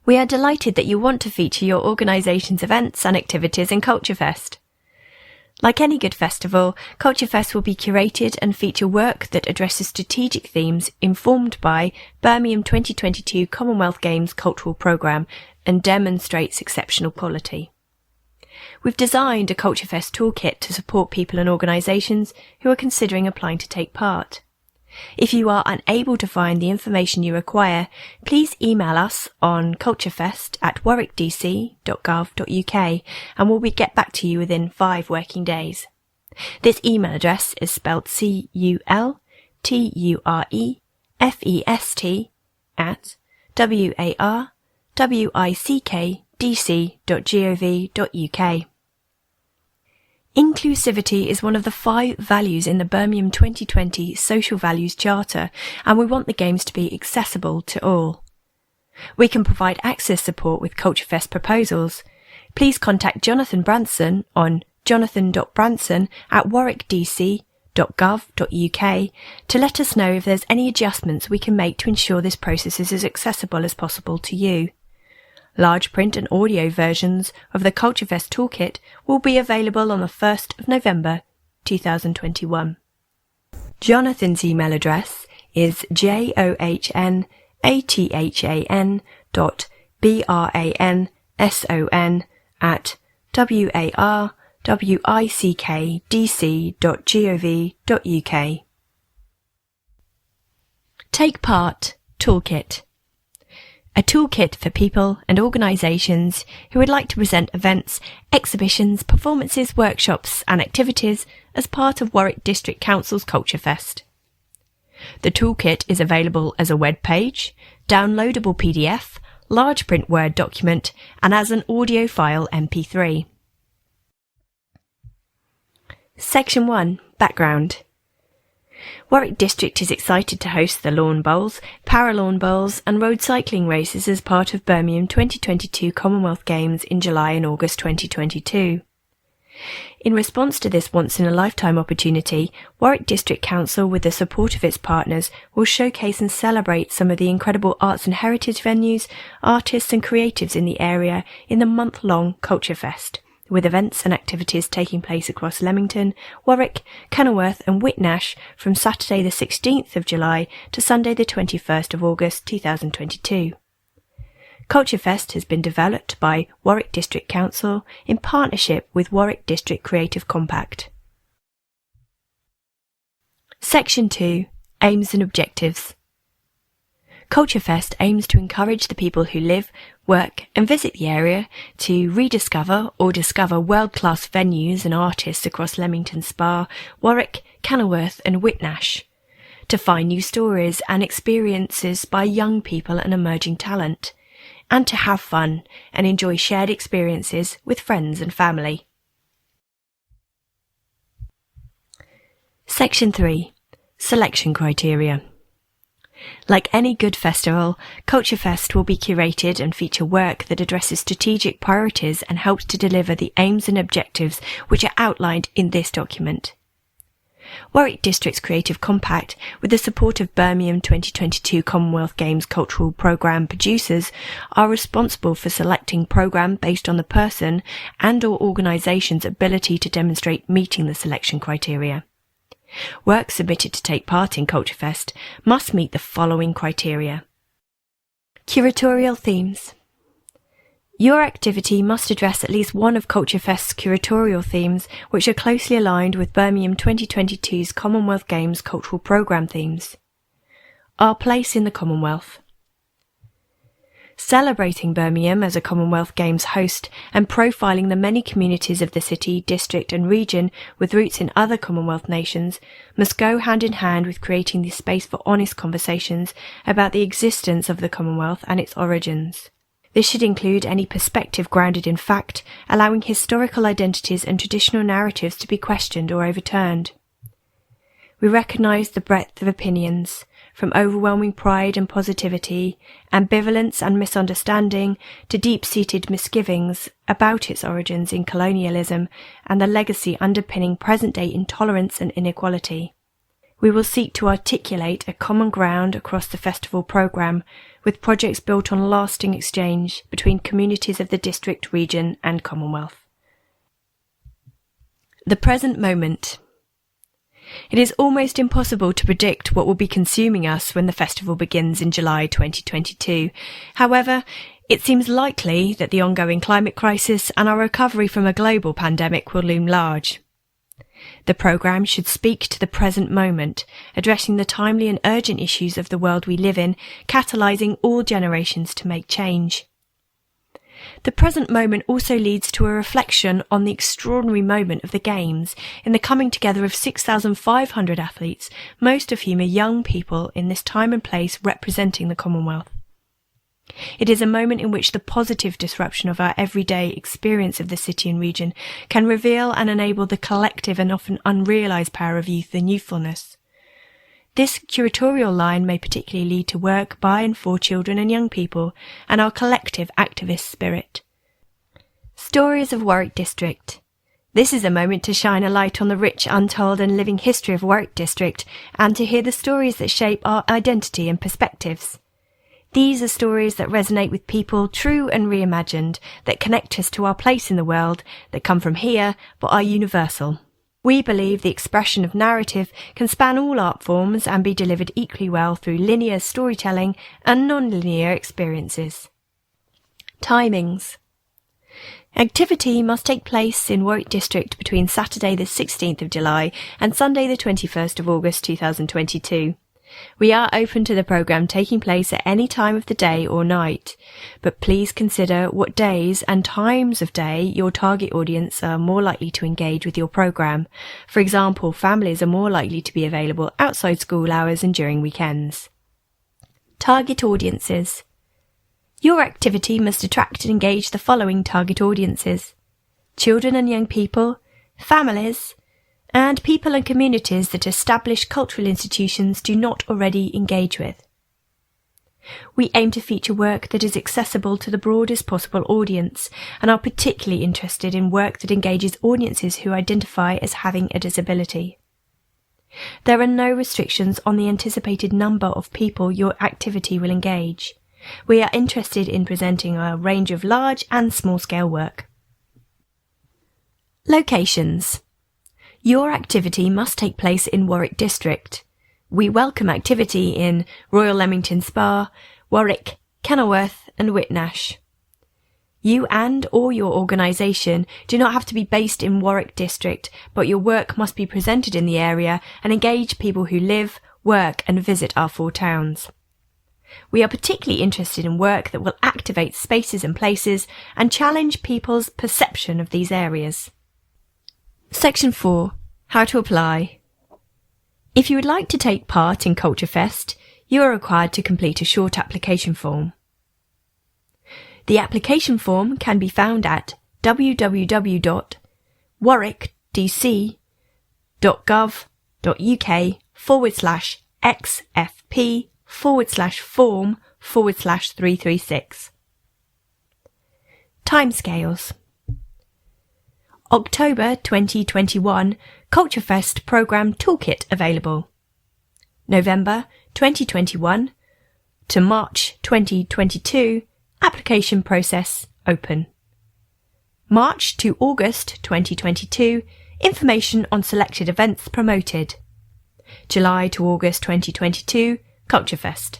We are delighted that you want to feature your organisation's events and activities in CultureFest. Like any good festival, CultureFest will be curated and feature work that addresses strategic themes informed by Birmingham 2022 Commonwealth Games cultural programme and demonstrates exceptional quality. We've designed a CultureFest Toolkit to support people and organisations who are considering applying to take part. If you are unable to find the information you require, please email us on culturefest@warwickdc.gov.uk and we'll get back to you within 5 working days. This email address is spelled CULTUREFEST@warwickdc.gov.uk. Inclusivity is one of the 5 values in the Birmingham 2020 Social Values Charter, and we want the Games to be accessible to all. We can provide access support with CultureFest proposals. Please contact Jonathan Branson on jonathan.branson@warwickdc.gov.uk to let us know if there's any adjustments we can make to ensure this process is as accessible as possible to you. Large print and audio versions of the CultureFest Toolkit will be available on the 1st of November 2021. Jonathan's email address is johathan@warwickdc.gov.uk. Take Part Toolkit. A toolkit for people and organisations who would like to present events, exhibitions, performances, workshops and activities as part of Warwick District Council's CultureFest. The toolkit is available as a web page, downloadable PDF, large print Word document and as an audio file MP3. Section 1. Background. Warwick District is excited to host the Lawn Bowls, Para-Lawn Bowls and road cycling races as part of Birmingham 2022 Commonwealth Games in July and August 2022. In response to this once-in-a-lifetime opportunity, Warwick District Council, with the support of its partners, will showcase and celebrate some of the incredible arts and heritage venues, artists and creatives in the area in the month-long CultureFest, with events and activities taking place across Leamington, Warwick, Kenilworth and Whitnash from Saturday the 16th of July to Sunday the 21st of August 2022. CultureFest has been developed by Warwick District Council in partnership with Warwick District Creative Compact. Section 2. Aims and Objectives. CultureFest aims to encourage the people who live, work and visit the area to rediscover or discover world-class venues and artists across Leamington Spa, Warwick, Kenilworth and Whitnash, to find new stories and experiences by young people and emerging talent, and to have fun and enjoy shared experiences with friends and family. Section 3. Selection Criteria. Like any good festival, CultureFest will be curated and feature work that addresses strategic priorities and helps to deliver the aims and objectives which are outlined in this document. Warwick District's Creative Compact, with the support of Birmingham 2022 Commonwealth Games cultural programme producers, are responsible for selecting programme based on the person and/or organisation's ability to demonstrate meeting the selection criteria. Work submitted to take part in CultureFest must meet the following criteria. Curatorial Themes. Your activity must address at least one of CultureFest's curatorial themes, which are closely aligned with Birmingham 2022's Commonwealth Games cultural programme themes. Our place in the Commonwealth. Celebrating Birmingham as a Commonwealth Games host and profiling the many communities of the city, district and region with roots in other Commonwealth nations must go hand in hand with creating the space for honest conversations about the existence of the Commonwealth and its origins. This should include any perspective grounded in fact, allowing historical identities and traditional narratives to be questioned or overturned. We recognise the breadth of opinions, from overwhelming pride and positivity, ambivalence and misunderstanding, to deep-seated misgivings about its origins in colonialism and the legacy underpinning present-day intolerance and inequality. We will seek to articulate a common ground across the festival programme, with projects built on lasting exchange between communities of the district, region and Commonwealth. The present moment. It is almost impossible to predict what will be consuming us when the festival begins in July 2022. However, it seems likely that the ongoing climate crisis and our recovery from a global pandemic will loom large. The programme should speak to the present moment, addressing the timely and urgent issues of the world we live in, catalysing all generations to make change. The present moment also leads to a reflection on the extraordinary moment of the Games, in the coming together of 6,500 athletes, most of whom are young people in this time and place representing the Commonwealth. It is a moment in which the positive disruption of our everyday experience of the city and region can reveal and enable the collective and often unrealised power of youth and youthfulness. This curatorial line may particularly lead to work by and for children and young people and our collective activist spirit. Stories of Warwick District. This is a moment to shine a light on the rich, untold and living history of Warwick District and to hear the stories that shape our identity and perspectives. These are stories that resonate with people, true and reimagined, that connect us to our place in the world, that come from here, but are universal. We believe the expression of narrative can span all art forms and be delivered equally well through linear storytelling and non-linear experiences. Timings. Activity must take place in Warwick District between Saturday the 16th of July and Sunday the 21st of August 2022. We are open to the programme taking place at any time of the day or night, but please consider what days and times of day your target audience are more likely to engage with your programme. For example, families are more likely to be available outside school hours and during weekends. Target audiences. Your activity must attract and engage the following target audiences: children and young people, families, and people and communities that established cultural institutions do not already engage with. We aim to feature work that is accessible to the broadest possible audience and are particularly interested in work that engages audiences who identify as having a disability. There are no restrictions on the anticipated number of people your activity will engage. We are interested in presenting a range of large and small-scale work. Locations. Your activity must take place in Warwick District. We welcome activity in Royal Leamington Spa, Warwick, Kenilworth and Whitnash. You and or your organisation do not have to be based in Warwick District, but your work must be presented in the area and engage people who live, work and visit our 4 towns. We are particularly interested in work that will activate spaces and places and challenge people's perception of these areas. Section 4. How to apply. If you would like to take part in CultureFest, you are required to complete a short application form. The application form can be found at www.warwick.dc.gov.uk/xfp/form/336. Timescales. October 2021 CultureFest Programme Toolkit available. November 2021 to March 2022 application process open. March to August 2022 information on selected events promoted. July to August 2022 CultureFest.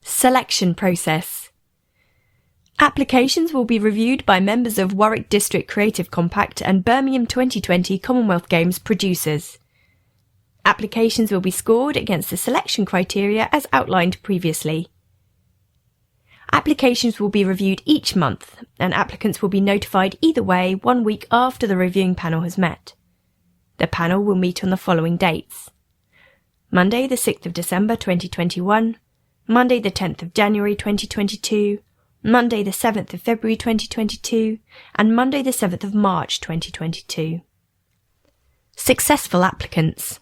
Selection process. Applications will be reviewed by members of Warwick District Creative Compact and Birmingham 2020 Commonwealth Games producers. Applications will be scored against the selection criteria as outlined previously. Applications will be reviewed each month, and applicants will be notified either way 1 week after the reviewing panel has met. The panel will meet on the following dates: Monday the 6th of December 2021, Monday the 10th of January 2022, Monday the 7th of February 2022 and Monday the 7th of March 2022. Successful applicants.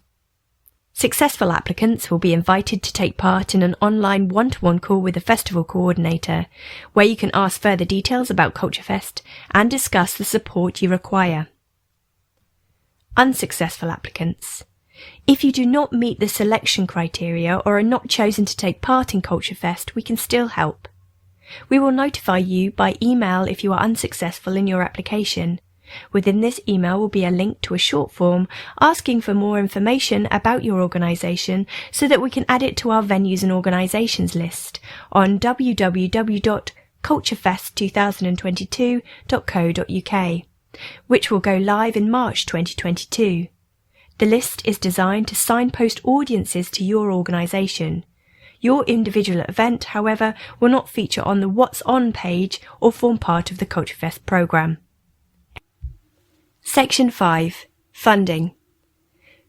Successful applicants will be invited to take part in an online one-to-one call with the festival coordinator, where you can ask further details about CultureFest and discuss the support you require. Unsuccessful applicants. If you do not meet the selection criteria or are not chosen to take part in CultureFest, we can still help. We will notify you by email if you are unsuccessful in your application. Within this email will be a link to a short form asking for more information about your organisation so that we can add it to our venues and organisations list on www.culturefest2022.co.uk, which will go live in March 2022. The list is designed to signpost audiences to your organisation. Your individual event, however, will not feature on the What's On page or form part of the CultureFest programme. Section 5. Funding.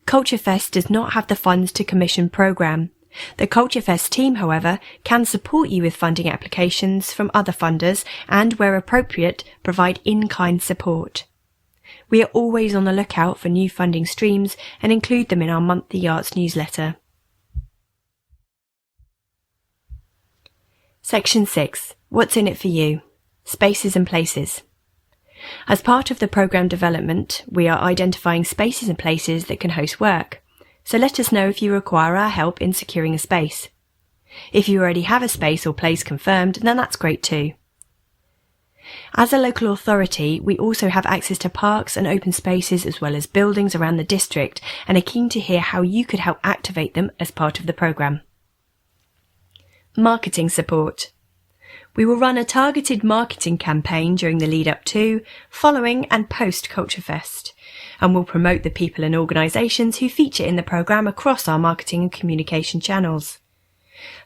CultureFest does not have the funds to commission programme. The CultureFest team, however, can support you with funding applications from other funders and, where appropriate, provide in-kind support. We are always on the lookout for new funding streams and include them in our monthly arts newsletter. Section 6. What's in it for you? Spaces and places. As part of the programme development, we are identifying spaces and places that can host work, so let us know if you require our help in securing a space. If you already have a space or place confirmed, then that's great too. As a local authority, we also have access to parks and open spaces as well as buildings around the district and are keen to hear how you could help activate them as part of the programme. Marketing support. We will run a targeted marketing campaign during the lead up to, following and post CultureFest, and will promote the people and organisations who feature in the programme across our marketing and communication channels.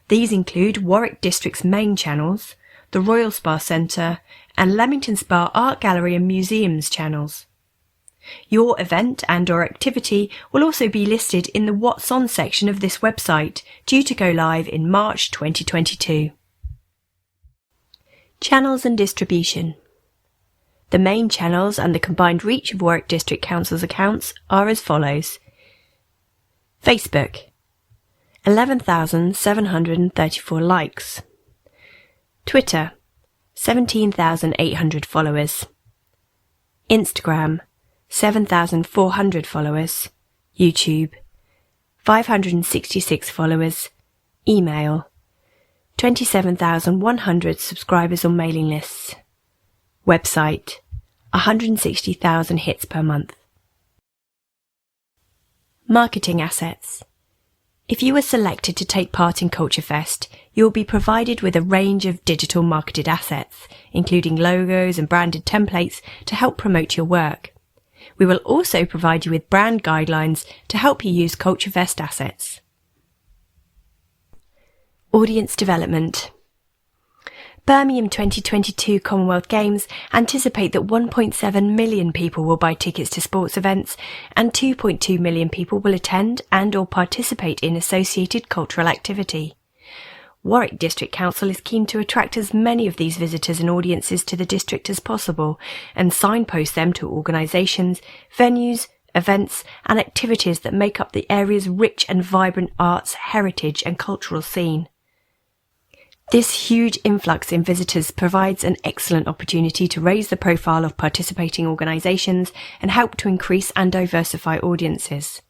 These include Warwick District's main channels, the Royal Spa Centre, and Leamington Spa Art Gallery and Museums channels. Your event and/or activity will also be listed in the What's On section of this website, due to go live in March 2022. Channels and distribution. The main channels and the combined reach of Warwick District Council's accounts are as follows. Facebook, 11,734 likes. Twitter, 17,800 followers. Instagram, 7,400 followers. YouTube, 566 followers. Email, 27,100 subscribers on mailing lists. Website, 160,000 hits per month. Marketing assets. If you are selected to take part in CultureFest, you will be provided with a range of digital marketed assets, including logos and branded templates to help promote your work. We will also provide you with brand guidelines to help you use CultureFest assets. Audience development. Birmingham 2022 Commonwealth Games anticipate that 1.7 million people will buy tickets to sports events and 2.2 million people will attend and/or participate in associated cultural activity. Warwick District Council is keen to attract as many of these visitors and audiences to the district as possible and signpost them to organisations, venues, events and activities that make up the area's rich and vibrant arts, heritage and cultural scene. This huge influx in visitors provides an excellent opportunity to raise the profile of participating organisations and help to increase and diversify audiences.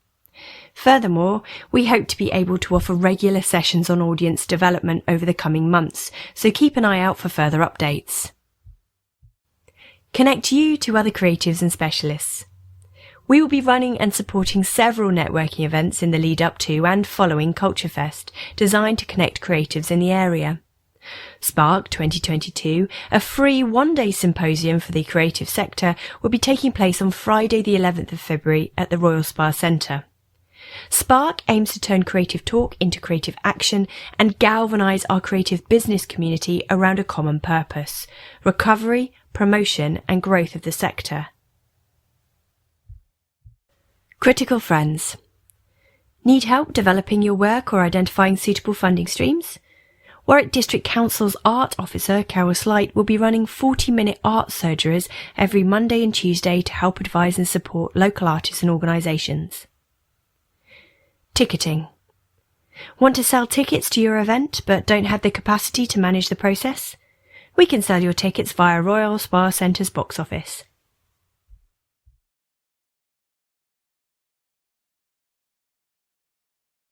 Furthermore, we hope to be able to offer regular sessions on audience development over the coming months, so keep an eye out for further updates. Connect you to other creatives and specialists. We will be running and supporting several networking events in the lead up to and following CultureFest, designed to connect creatives in the area. Spark 2022, a free one-day symposium for the creative sector, will be taking place on Friday the 11th of February at the Royal Spa Centre. Spark aims to turn creative talk into creative action and galvanise our creative business community around a common purpose: recovery, promotion and growth of the sector. Critical friends. Need help developing your work or identifying suitable funding streams? Warwick District Council's Art Officer, Carol Slight, will be running 40-minute art surgeries every Monday and Tuesday to help advise and support local artists and organisations. Ticketing. Want to sell tickets to your event but don't have the capacity to manage the process? We can sell your tickets via Royal Spa Centre's box office.